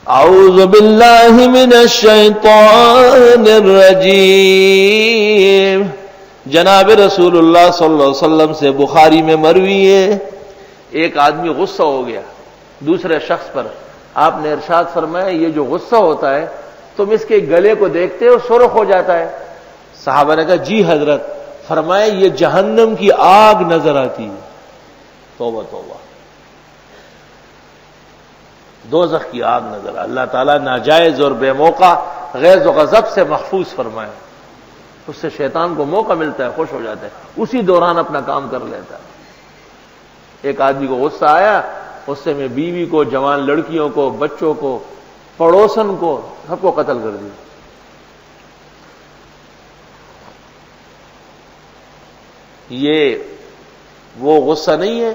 اعوذ باللہ من الشیطان الرجیم. جناب رسول اللہ صلی اللہ علیہ وسلم سے بخاری میں مروی ہے، ایک آدمی غصہ ہو گیا دوسرے شخص پر. آپ نے ارشاد فرمایا یہ جو غصہ ہوتا ہے تم اس کے گلے کو دیکھتے ہو سرخ ہو جاتا ہے. صحابہ نے کہا جی حضرت. فرمایا یہ جہنم کی آگ نظر آتی ہے. توبہ توبہ، دوزخ کی آگ نظر. اللہ تعالیٰ ناجائز اور بے موقع غیظ و غضب سے محفوظ فرمائے. اس سے شیطان کو موقع ملتا ہے، خوش ہو جاتا ہے، اسی دوران اپنا کام کر لیتا ہے. ایک آدمی کو غصہ آیا، غصے میں بیوی کو، جوان لڑکیوں کو، بچوں کو، پڑوسن کو، سب کو قتل کر دیا. یہ وہ غصہ نہیں ہے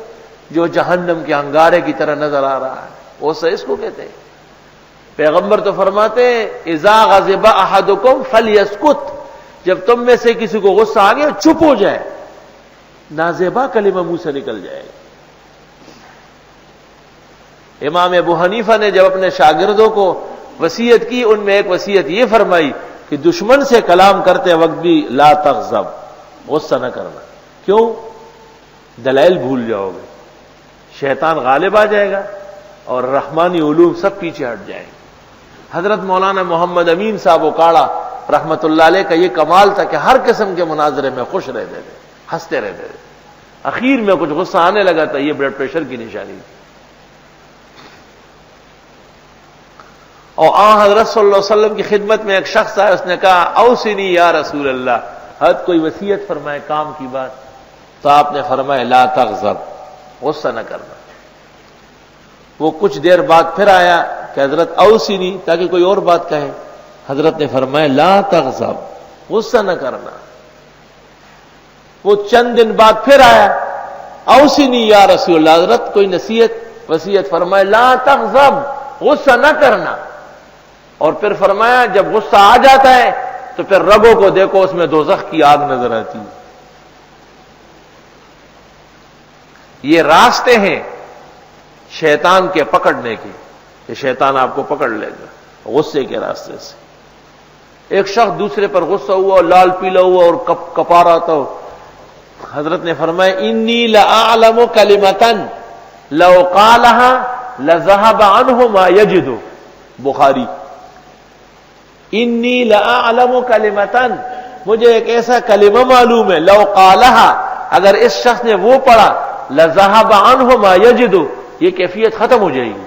جو جہنم کے انگارے کی طرح نظر آ رہا ہے، غصہ اس کو کہتے ہیں. پیغمبر تو فرماتے ہیں اذا غضب احدکم فلیسکت، جب تم میں سے کسی کو غصہ آ گیا چپ ہو جائے، نازیبا کلمہ منہ سے نکل جائے. امام ابو حنیفہ نے جب اپنے شاگردوں کو وصیت کی، ان میں ایک وصیت یہ فرمائی کہ دشمن سے کلام کرتے وقت بھی لا تغضب، غصہ نہ کرنا. کیوں؟ دلائل بھول جاؤ گے، شیطان غالب آ جائے گا اور رحمانی علوم سب پیچھے ہٹ جائیں گے. حضرت مولانا محمد امین صاحب اکاڑا رحمت اللہ علیہ کا یہ کمال تھا کہ ہر قسم کے مناظرے میں خوش رہتے تھے، ہنستے رہتے تھے. اخیر میں کچھ غصہ آنے لگا تھا، یہ بلڈ پریشر کی نشانی تھی. اور حضرت صلی اللہ علیہ وسلم کی خدمت میں ایک شخص آیا، اس نے کہا اوصنی یا رسول اللہ، حضرت کوئی وصیت فرمائے کام کی بات. تو آپ نے فرمایا لا تغضب، غصہ نہ کرنا. وہ کچھ دیر بعد پھر آیا کہ حضرت اوصنی، تاکہ کوئی اور بات کہے. حضرت نے فرمایا لا تغضب، غصہ نہ کرنا. وہ چند دن بعد پھر آیا، اوصنی یا رسول اللہ، حضرت کوئی نصیحت وصیت فرمائے لا تغضب، غصہ نہ کرنا. اور پھر فرمایا جب غصہ آ جاتا ہے تو پھر رگوں کو دیکھو، اس میں دوزخ کی آگ نظر آتی ہے. یہ راستے ہیں شیطان کے پکڑنے کے، کہ شیطان آپ کو پکڑ لے گا غصے کے راستے سے. ایک شخص دوسرے پر غصہ ہوا، لال پیلا ہوا اور کپا رہا تھا. حضرت نے فرمایا انی لأعلم کلمۃ لو قالها لذهب عنه ما یجد. بخاری. انی لأعلم کلمۃ، مجھے ایک ایسا کلمہ معلوم ہے، لو قالها، اگر اس شخص نے وہ پڑھا، لذهب عنه ما یجد، یہ کیفیت ختم ہو جائے گی.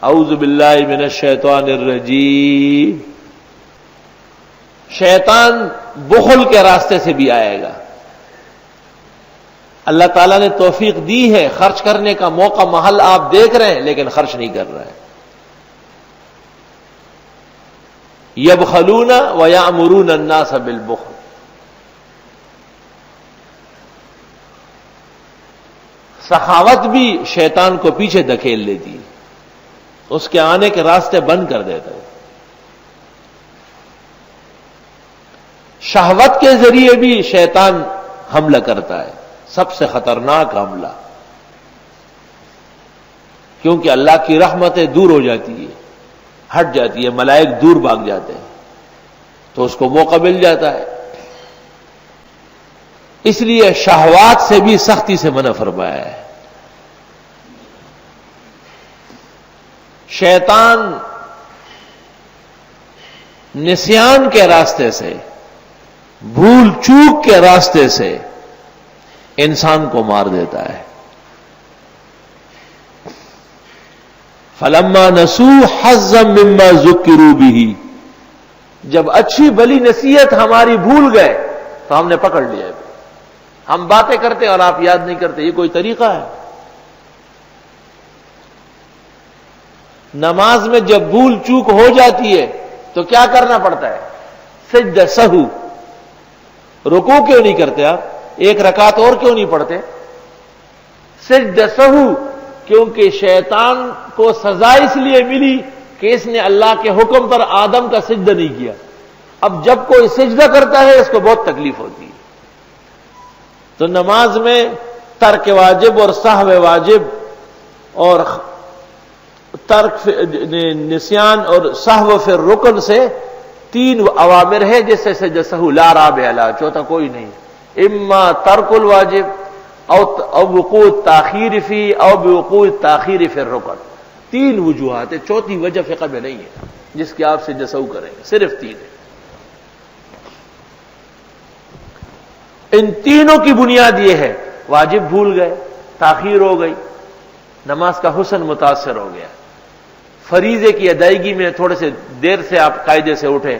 اعوذ باللہ من الشیطان الرجیم. شیطان بخل کے راستے سے بھی آئے گا. اللہ تعالیٰ نے توفیق دی ہے، خرچ کرنے کا موقع محل آپ دیکھ رہے ہیں، لیکن خرچ نہیں کر رہے ہیں. یبخلون ویأمرون الناس بالبخل. سخاوت بھی شیطان کو پیچھے دھکیل لیتی ہے، اس کے آنے کے راستے بند کر دیتا ہے. شہوت کے ذریعے بھی شیطان حملہ کرتا ہے، سب سے خطرناک حملہ، کیونکہ اللہ کی رحمتیں دور ہو جاتی ہے، ہٹ جاتی ہے، ملائک دور بھاگ جاتے ہیں، تو اس کو موقع مل جاتا ہے. اس لیے شہوات سے بھی سختی سے منع فرمایا ہے. شیطان نسیان کے راستے سے، بھول چوک کے راستے سے انسان کو مار دیتا ہے. فلما نسوا حظا مما ذکروا به، جب اچھی بھلی نصیحت ہماری بھول گئے تو ہم نے پکڑ لیا. ہم باتیں کرتے اور آپ یاد نہیں کرتے، یہ کوئی طریقہ ہے؟ نماز میں جب بھول چوک ہو جاتی ہے تو کیا کرنا پڑتا ہے؟ سجدہ سہو. رکوع کیوں نہیں کرتے آپ؟ ایک رکعت اور کیوں نہیں پڑھتے؟ سجدہ سہو، کیونکہ شیطان کو سزا اس لیے ملی کہ اس نے اللہ کے حکم پر آدم کا سجدہ نہیں کیا. اب جب کوئی سجدہ کرتا ہے اس کو بہت تکلیف ہوتی ہے. تو نماز میں ترک واجب اور سہو واجب اور ترک نسیان اور سہو فی الرکن سے 3 اوامر ہے جس سے سجدہ سہو لا رابع لا، چوتھا کوئی نہیں، اما ترک الواجب او وقوع تاخیر فی او بوقوع تاخیر فی الرکن، 3 وجوہات ہے، چوتھی وجہ فقہ میں نہیں ہے جس کی آپ سجدہ سہو کریں گے، صرف 3 ہے۔ ان تینوں کی بنیاد یہ ہے، واجب بھول گئے، تاخیر ہو گئی، نماز کا حسن متاثر ہو گیا، فریضے کی ادائیگی میں تھوڑے سے دیر سے آپ قاعدے سے اٹھے،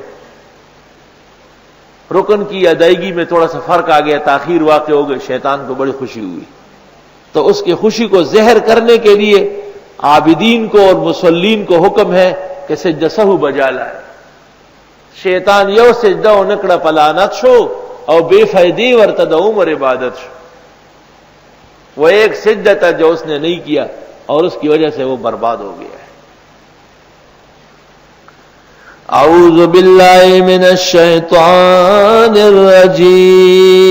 رکن کی ادائیگی میں تھوڑا سا فرق آ گیا، تاخیر واقع ہو گئی، شیطان کو بڑی خوشی ہوئی، تو اس کی خوشی کو زہر کرنے کے لیے عابدین کو اور مصلین کو حکم ہے کہ سجدہ سہو بجا لائے۔ شیطان یو سجدہ و نکڑا پلانت شو اور بے فائدی ورتد عمر عبادت شو، وہ ایک سجدہ تھا جو اس نے نہیں کیا اور اس کی وجہ سے وہ برباد ہو گیا ہے۔ اعوذ باللہ من الشیطان الرجیم،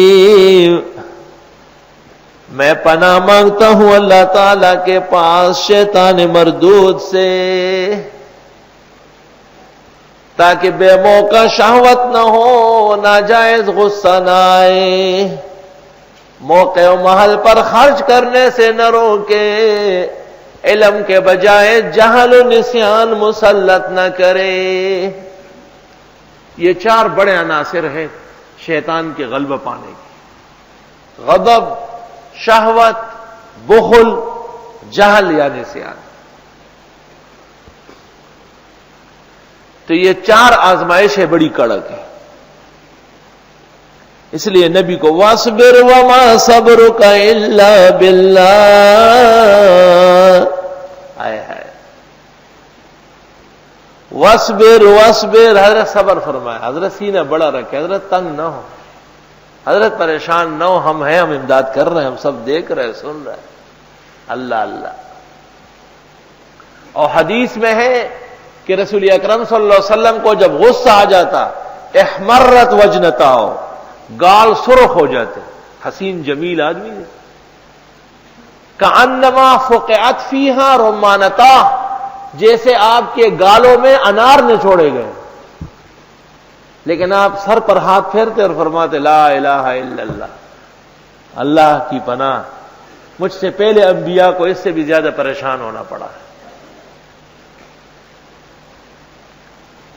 میں پناہ مانگتا ہوں اللہ تعالی کے پاس شیطان مردود سے، تاکہ بے موقع شہوت نہ ہو، ناجائز غصہ نہ آئے، موقع و محل پر خرچ کرنے سے نہ روکے، علم کے بجائے جہل و نسیان مسلط نہ کرے۔ یہ 4 بڑے عناصر ہیں شیطان کے غلبہ پانے کی، غضب، شہوت، بخل، جہل یا نسیان۔ تو یہ 4 آزمائش ہے بڑی کڑک ہے، اس لیے نبی کو وَاصْبِرْ وَمَا صَبْرُكَ إِلَّا بِاللَّهِ، آئے ہے وَاصْبِرْ وَاصْبِرْ، حضرت صبر فرمائے، حضرت سینہ بڑا رکھے، حضرت تنگ نہ ہو، حضرت پریشان نہ ہو، ہم ہیں، ہم امداد کر رہے ہیں، ہم سب دیکھ رہے ہیں، سن رہے ہیں، اللہ اللہ۔ اور حدیث میں ہے کہ رسول اکرم صلی اللہ علیہ وسلم کو جب غصہ آ جاتا، احمرت وجنتاہ، گال سرخ ہو جاتے، حسین جمیل آدمی ہے، کأنما فقعت فیہا رمانتاہ، جیسے آپ کے گالوں میں انار نے چھوڑے گئے، لیکن آپ سر پر ہاتھ پھیرتے اور فرماتے لا الہ الا اللہ، اللہ کی پناہ، مجھ سے پہلے انبیاء کو اس سے بھی زیادہ پریشان ہونا پڑا ہے۔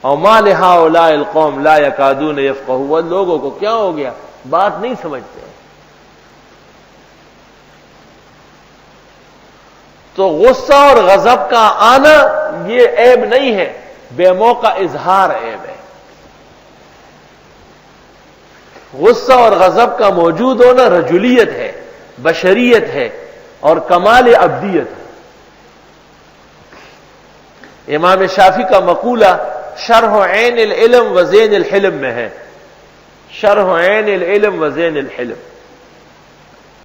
اور ما لہؤلاء القوم لا یکادون یفقہون، لوگوں کو کیا ہو گیا، بات نہیں سمجھتے۔ تو غصہ اور غضب کا آنا یہ عیب نہیں ہے، بے موقع اظہار عیب ہے۔ غصہ اور غضب کا موجود ہونا رجولیت ہے، بشریت ہے اور کمال عبدیت ہے۔ امام شافعی کا مقولہ شرح عین العلم و زین الحلم میں ہے، شرح عین العلم و زین الحلم،